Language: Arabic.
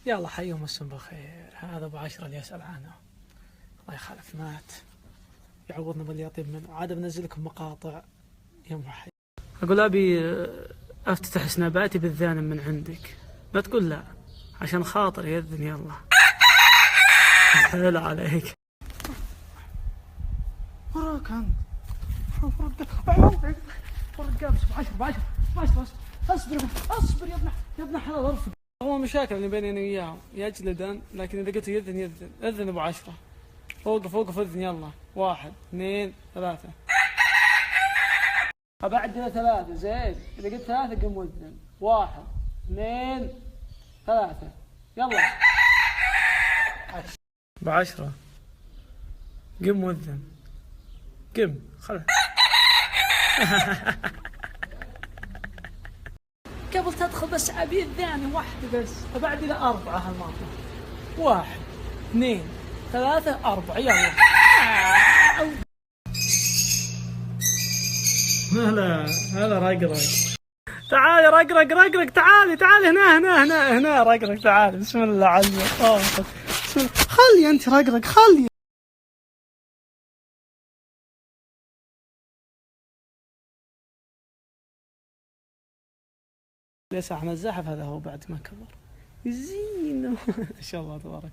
يلا حي ومسهم بخير. هذا ابو 10 اللي يسأل عنه، الله يخلف مات، يعوضنا باللي يطيب منه. عاد بنزل لكم مقاطع يا ابو حي. اقول ابي افتتح سناباتي بالذان من عندك، لا تقول لا عشان خاطر ياذن. يلا حلو عليك. وراك انت ورقاب بعشر اصبر يا ابن حلال ارفق. هو مشاكل اللي بيني انا وياهم يجلدن، لكن اذا قلت يذن اذن ابو 10. اوقف اذن. يلا 1 2 3. ابعد 3 زين. اذا قلت 3 قم وذن. 1 2 3 يلا. ابو 10 قم وذن. قم خله. قبل تدخل بس ابي الثاني واحده بس، ابعد الى 4 هالمره. 1 2 3 4 يلا. هلا رقرق. تعالي رقرق تعالي هنا رقرق تعالي. بسم الله عزك. بسم الله. خلي انت رقرق خلي. ليس احنا الزحف هذا هو بعد ما كبر زين. ما شاء الله تبارك.